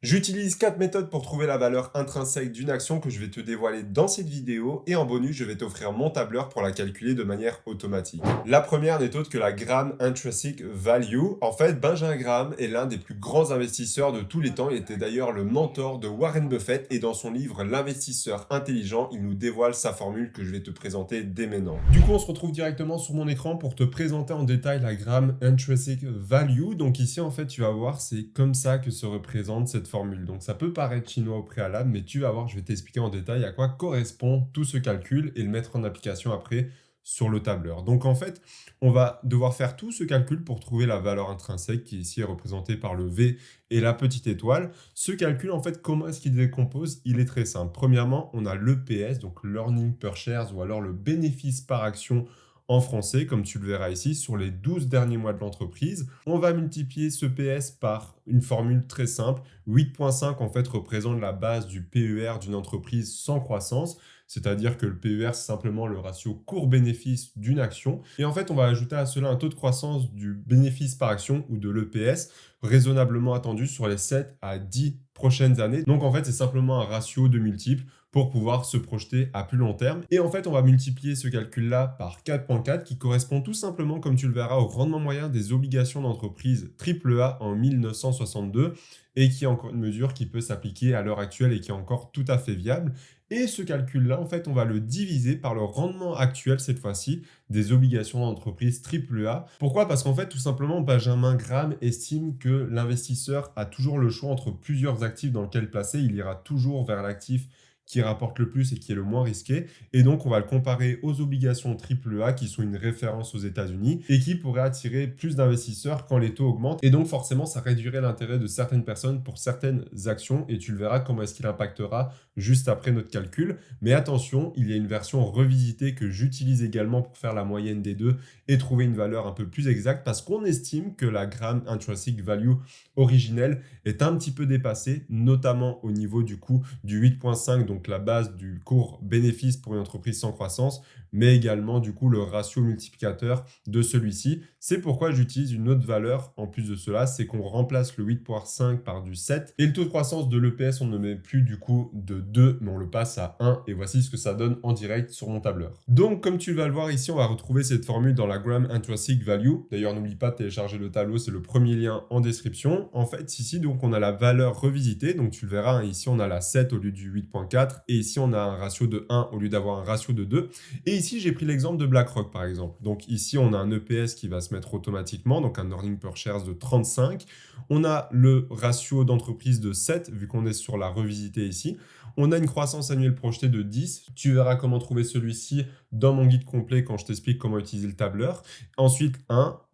J'utilise 4 méthodes pour trouver la valeur intrinsèque d'une action que je vais te dévoiler dans cette vidéo et en bonus, je vais t'offrir mon tableur pour la calculer de manière automatique. La première n'est autre que la Graham Intrinsic Value. En fait, Benjamin Graham est l'un des plus grands investisseurs de tous les temps. Il était d'ailleurs le mentor de Warren Buffett et dans son livre L'investisseur intelligent, il nous dévoile sa formule que je vais te présenter dès maintenant. Du coup, on se retrouve directement sur mon écran pour te présenter en détail la Graham Intrinsic Value. Donc ici, en fait, tu vas voir, c'est comme ça que se représente cette formule. Donc ça peut paraître chinois au préalable, mais tu vas voir, je vais t'expliquer en détail à quoi correspond tout ce calcul et le mettre en application après sur le tableur. Donc en fait, on va devoir faire tout ce calcul pour trouver la valeur intrinsèque qui ici est représentée par le V et la petite étoile. Ce calcul, en fait, comment est-ce qu'il décompose? Il est très simple. Premièrement, on a l'EPS, donc l'Earning Per Shares, ou alors le bénéfice par action en français, comme tu le verras ici, sur les 12 derniers mois de l'entreprise. On va multiplier ce PS par une formule très simple. 8,5 en fait représente la base du PER d'une entreprise sans croissance, c'est-à-dire que le PER, c'est simplement le ratio court-bénéfice d'une action. Et en fait, on va ajouter à cela un taux de croissance du bénéfice par action ou de l'EPS raisonnablement attendu sur les 7 à 10 prochaines années. Donc en fait, c'est simplement un ratio de multiples pour pouvoir se projeter à plus long terme. Et en fait, on va multiplier ce calcul-là par 4,4 qui correspond tout simplement, comme tu le verras, au rendement moyen des obligations d'entreprise AAA en 1962 et qui est encore une mesure qui peut s'appliquer à l'heure actuelle et qui est encore tout à fait viable. Et ce calcul-là, en fait, on va le diviser par le rendement actuel, cette fois-ci, des obligations d'entreprise AAA. Pourquoi? Parce qu'en fait, tout simplement, Benjamin Graham estime que l'investisseur a toujours le choix entre plusieurs actifs dans lesquels placer. Il ira toujours vers l'actif qui rapporte le plus et qui est le moins risqué. Et donc, on va le comparer aux obligations AAA qui sont une référence aux États-Unis et qui pourraient attirer plus d'investisseurs quand les taux augmentent. Et donc, forcément, ça réduirait l'intérêt de certaines personnes pour certaines actions et tu le verras comment est-ce qu'il impactera juste après notre calcul. Mais attention, il y a une version revisitée que j'utilise également pour faire la moyenne des deux et trouver une valeur un peu plus exacte parce qu'on estime que la Graham Intrinsic Value originelle est un petit peu dépassée, notamment au niveau du coût du 8,5, donc la base du court bénéfice pour une entreprise sans croissance, mais également du coup le ratio multiplicateur de celui-ci. C'est pourquoi j'utilise une autre valeur en plus de cela, c'est qu'on remplace le 8,5 par du 7 et le taux de croissance de l'EPS, on ne met plus du coup de 2, mais on le passe à 1 et voici ce que ça donne en direct sur mon tableur. Donc comme tu vas le voir ici, on va retrouver cette formule dans la Graham Intrinsic Value. D'ailleurs, n'oublie pas de télécharger le tableau, c'est le premier lien en description. En fait, ici, donc, on a la valeur revisitée. Donc, tu le verras, hein, ici, on a la 7 au lieu du 8,4. Et ici, on a un ratio de 1 au lieu d'avoir un ratio de 2. Et ici, j'ai pris l'exemple de BlackRock, par exemple. Donc, ici, on a un EPS qui va se mettre automatiquement, donc un Earning Per Shares de 35. On a le ratio d'entreprise de 7, vu qu'on est sur la revisitée ici. On a une croissance annuelle projetée de 10. Tu verras comment trouver celui-ci dans mon guide complet quand je t'explique comment utiliser le tableur. Ensuite,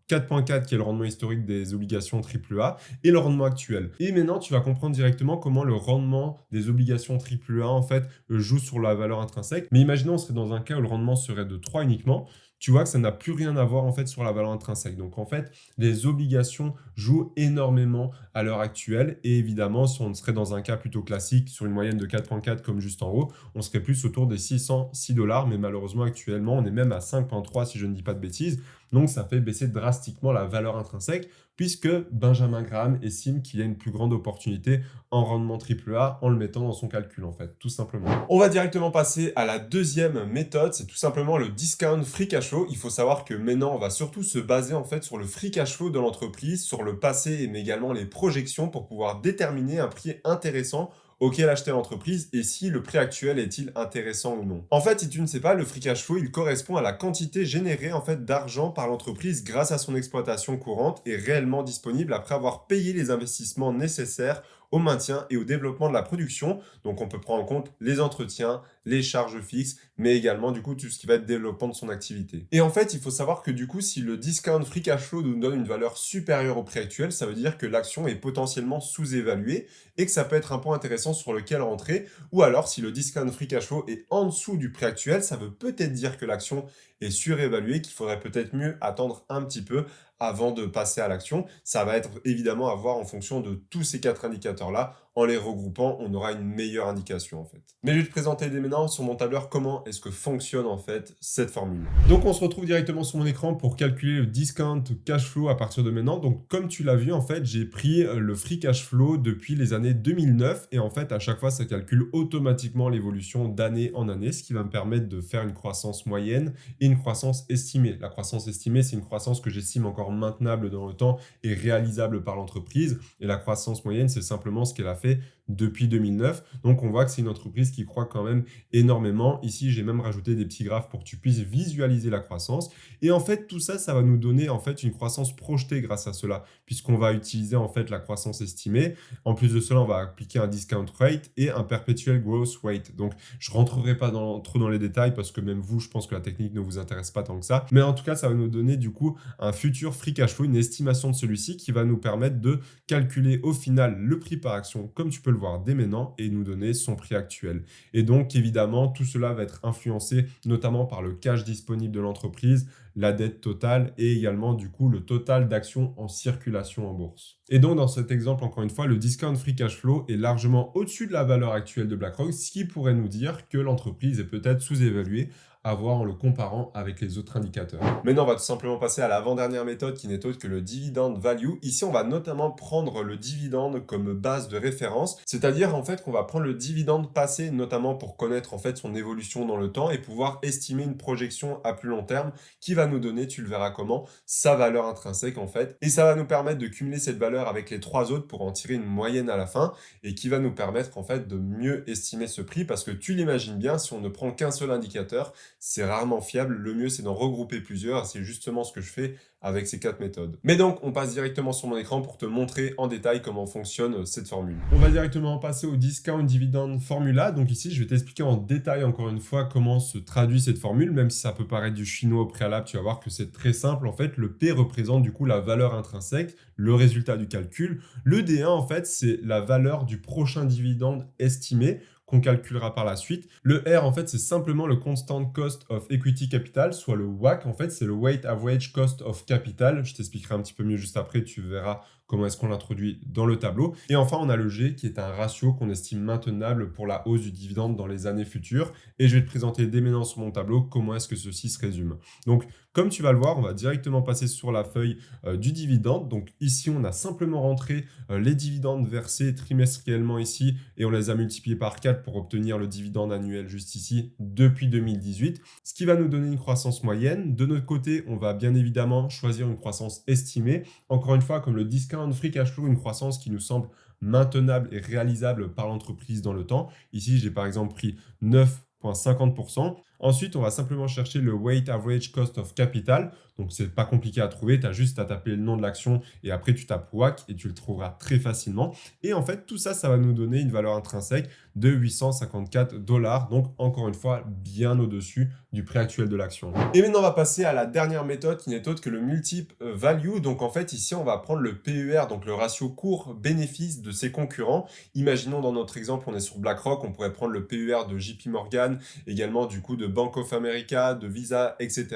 4,4 qui est le rendement historique des obligations AAA et le rendement actuel. Et maintenant, tu vas comprendre directement comment le rendement des obligations AAA en fait joue sur la valeur intrinsèque. Mais imaginons, on serait dans un cas où le rendement serait de 3 uniquement. Tu vois que ça n'a plus rien à voir en fait sur la valeur intrinsèque. Donc en fait, les obligations jouent énormément à l'heure actuelle. Et évidemment, si on serait dans un cas plutôt classique sur une moyenne de 4,4 comme juste en haut, on serait plus autour des 606 $. Mais malheureusement, actuellement, on est même à 5,3 si je ne dis pas de bêtises. Donc, ça fait baisser drastiquement la valeur intrinsèque puisque Benjamin Graham estime qu'il y a une plus grande opportunité en rendement AAA en le mettant dans son calcul, en fait, tout simplement. On va directement passer à la deuxième méthode, c'est tout simplement le discount free cash flow. Il faut savoir que maintenant, on va surtout se baser en fait sur le free cash flow de l'entreprise, sur le passé, mais également les projections pour pouvoir déterminer un prix intéressant auquel acheter l'entreprise et si le prix actuel est-il intéressant ou non. En fait, si tu ne sais pas, le free cash flow, il correspond à la quantité générée en fait d'argent par l'entreprise grâce à son exploitation courante et réellement disponible après avoir payé les investissements nécessaires au maintien et au développement de la production. Donc, on peut prendre en compte les entretiens, les charges fixes, mais également, du coup, tout ce qui va être développement de son activité. Et en fait, il faut savoir que, du coup, si le discount free cash flow nous donne une valeur supérieure au prix actuel, ça veut dire que l'action est potentiellement sous-évaluée et que ça peut être un point intéressant sur lequel rentrer. Ou alors, si le discount free cash flow est en dessous du prix actuel, ça veut peut-être dire que l'action est surévalué, qu'il faudrait peut-être mieux attendre un petit peu avant de passer à l'action. Ça va être évidemment à voir en fonction de tous ces 4 indicateurs-là. En les regroupant, on aura une meilleure indication en fait. Mais je vais te présenter dès maintenant sur mon tableur comment est-ce que fonctionne en fait cette formule. Donc on se retrouve directement sur mon écran pour calculer le discount cash flow à partir de maintenant. Donc comme tu l'as vu en fait, j'ai pris le free cash flow depuis les années 2009 et en fait à chaque fois ça calcule automatiquement l'évolution d'année en année, ce qui va me permettre de faire une croissance moyenne et une croissance estimée. La croissance estimée, c'est une croissance que j'estime encore maintenable dans le temps et réalisable par l'entreprise. Et la croissance moyenne, c'est simplement ce qu'elle a fait depuis 2009. Donc, on voit que c'est une entreprise qui croît quand même énormément. Ici, j'ai même rajouté des petits graphes pour que tu puisses visualiser la croissance. Et en fait, tout ça, ça va nous donner en fait une croissance projetée grâce à cela, puisqu'on va utiliser en fait la croissance estimée. En plus de cela, on va appliquer un discount rate et un perpetual growth rate. Donc, je rentrerai pas trop dans les détails parce que même vous, je pense que la technique ne vous intéresse pas tant que ça. Mais en tout cas, ça va nous donner du coup un futur free cash flow, une estimation de celui-ci qui va nous permettre de calculer au final le prix par action, comme tu peux le voir dès maintenant, et nous donner son prix actuel. Et donc, évidemment, tout cela va être influencé notamment par le cash disponible de l'entreprise, la dette totale et également du coup le total d'actions en circulation en bourse. Et donc dans cet exemple, encore une fois, le discount free cash flow est largement au-dessus de la valeur actuelle de BlackRock, ce qui pourrait nous dire que l'entreprise est peut-être sous-évaluée à voir en le comparant avec les autres indicateurs. Maintenant, on va tout simplement passer à l'avant-dernière méthode qui n'est autre que le dividend value. Ici, on va notamment prendre le dividende comme base de référence, c'est-à-dire en fait qu'on va prendre le dividende passé notamment pour connaître en fait son évolution dans le temps et pouvoir estimer une projection à plus long terme qui va nous donner, tu le verras comment, sa valeur intrinsèque en fait. Et ça va nous permettre de cumuler cette valeur avec les 3 autres pour en tirer une moyenne à la fin et qui va nous permettre en fait de mieux estimer ce prix parce que tu l'imagines bien, si on ne prend qu'un seul indicateur, c'est rarement fiable. Le mieux, c'est d'en regrouper plusieurs. C'est justement ce que je fais avec ces 4 méthodes. Mais donc, on passe directement sur mon écran pour te montrer en détail comment fonctionne cette formule. On va directement passer au discount dividend formula. Donc ici, je vais t'expliquer en détail encore une fois comment se traduit cette formule, même si ça peut paraître du chinois au préalable, tu vas voir que c'est très simple. En fait, le P représente du coup la valeur intrinsèque, le résultat du calcul. Le D1, en fait, c'est la valeur du prochain dividende estimé qu'on calculera par la suite. Le R, en fait, c'est simplement le Constant Cost of Equity Capital, soit le WACC, en fait, c'est le Weight Average Cost of Capital. Je t'expliquerai un petit peu mieux juste après, tu verras comment est-ce qu'on l'introduit dans le tableau. Et enfin, on a le G qui est un ratio qu'on estime maintenable pour la hausse du dividende dans les années futures. Et je vais te présenter dès maintenant sur mon tableau comment est-ce que ceci se résume. Donc, comme tu vas le voir, on va directement passer sur la feuille du dividende. Donc ici, on a simplement rentré les dividendes versés trimestriellement ici et on les a multipliés par 4 pour obtenir le dividende annuel juste ici depuis 2018, ce qui va nous donner une croissance moyenne. De notre côté, on va bien évidemment choisir une croissance estimée. Encore une fois, comme le discount free cash flow, une croissance qui nous semble maintenable et réalisable par l'entreprise dans le temps. Ici, j'ai par exemple pris 9,50%. Ensuite, on va simplement chercher le Weight Average Cost of Capital. Donc, c'est pas compliqué à trouver. Tu as juste à taper le nom de l'action et après, tu tapes WACC et tu le trouveras très facilement. Et en fait, tout ça, ça va nous donner une valeur intrinsèque de 854 $. Donc, encore une fois, bien au-dessus du prix actuel de l'action. Et maintenant, on va passer à la dernière méthode qui n'est autre que le multiple value. Donc, en fait, ici, on va prendre le PER, donc le ratio court-bénéfice de ses concurrents. Imaginons dans notre exemple, on est sur BlackRock, on pourrait prendre le PER de JP Morgan, également du coup de Bank of America, de Visa, etc.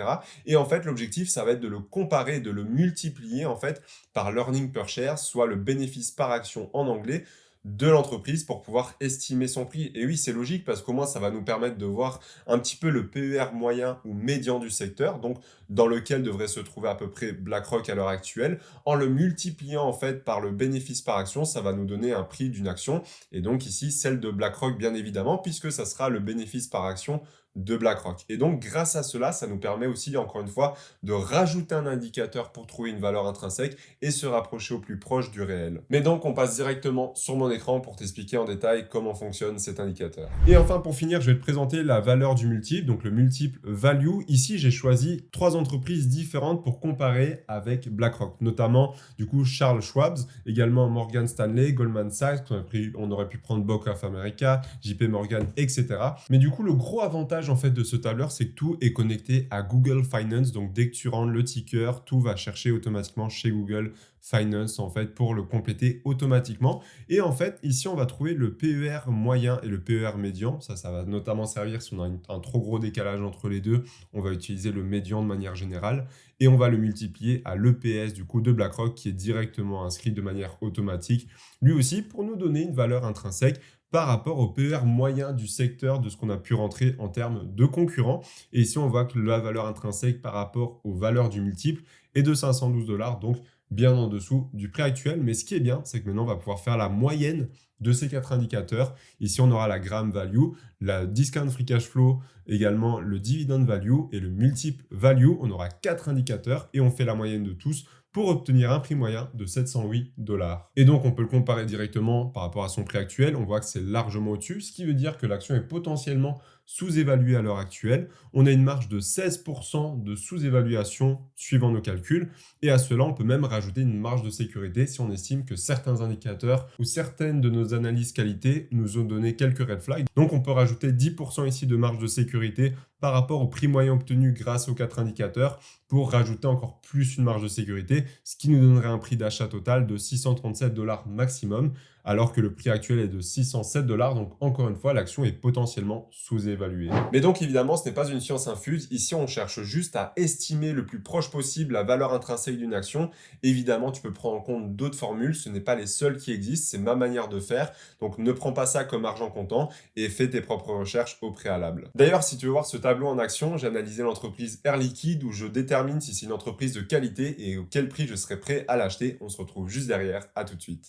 Et en fait, l'objectif, ça va être de le comparer, de le multiplier en fait par l'earning per share, soit le bénéfice par action en anglais, de l'entreprise pour pouvoir estimer son prix. Et oui, c'est logique parce qu'au moins, ça va nous permettre de voir un petit peu le PER moyen ou médian du secteur, donc dans lequel devrait se trouver à peu près BlackRock à l'heure actuelle. En le multipliant en fait par le bénéfice par action, ça va nous donner un prix d'une action. Et donc ici, celle de BlackRock, bien évidemment, puisque ça sera le bénéfice par action de BlackRock. Et donc, grâce à cela, ça nous permet aussi, encore une fois, de rajouter un indicateur pour trouver une valeur intrinsèque et se rapprocher au plus proche du réel. Mais donc, on passe directement sur mon écran pour t'expliquer en détail comment fonctionne cet indicateur. Et enfin, pour finir, je vais te présenter la valeur du multiple, donc le multiple value. Ici, j'ai choisi 3 entreprises différentes pour comparer avec BlackRock, notamment, du coup, Charles Schwab, également Morgan Stanley, Goldman Sachs, on aurait pu prendre Bank of America, JP Morgan, etc. Mais du coup, le gros avantage en fait de ce tableur, c'est que tout est connecté à Google Finance. Donc dès que tu rentres le ticker, tout va chercher automatiquement chez Google Finance en fait pour le compléter automatiquement. Et en fait, ici, on va trouver le PER moyen et le PER médian. Ça va notamment servir si on a un trop gros décalage entre les deux. On va utiliser le médian de manière générale et on va le multiplier à l'EPS du coup de BlackRock qui est directement inscrit de manière automatique, lui aussi pour nous donner une valeur intrinsèque par rapport au PER moyen du secteur de ce qu'on a pu rentrer en termes de concurrents. Et ici, on voit que la valeur intrinsèque par rapport aux valeurs du multiple est de 512 $, donc bien en dessous du prix actuel. Mais ce qui est bien, c'est que maintenant, on va pouvoir faire la moyenne de ces quatre indicateurs. Ici, on aura la gram value, la discount free cash flow, également le dividend value et le multiple value. On aura quatre indicateurs et on fait la moyenne de tous pour obtenir un prix moyen de 708 $. Et donc, on peut le comparer directement par rapport à son prix actuel. On voit que c'est largement au-dessus, ce qui veut dire que l'action est potentiellement sous-évaluée à l'heure actuelle. On a une marge de 16% de sous-évaluation suivant nos calculs. Et à cela, on peut même rajouter une marge de sécurité si on estime que certains indicateurs ou certaines de nos analyses qualité nous ont donné quelques red flags. Donc, on peut rajouter 10% ici de marge de sécurité par rapport au prix moyen obtenu grâce aux quatre indicateurs pour rajouter encore plus une marge de sécurité, ce qui nous donnerait un prix d'achat total de 637 $ maximum, alors que le prix actuel est de 607 $. Donc encore une fois, l'action est potentiellement sous-évaluée. Mais donc évidemment, ce n'est pas une science infuse. Ici, on cherche juste à estimer le plus proche possible la valeur intrinsèque d'une action. Évidemment, tu peux prendre en compte d'autres formules. Ce n'est pas les seules qui existent. C'est ma manière de faire. Donc ne prends pas ça comme argent comptant et fais tes propres recherches au préalable. D'ailleurs, si tu veux voir ce tableau en action, j'ai analysé l'entreprise Air Liquide où je détermine si c'est une entreprise de qualité et au quel prix je serais prêt à l'acheter. On se retrouve juste derrière. À tout de suite.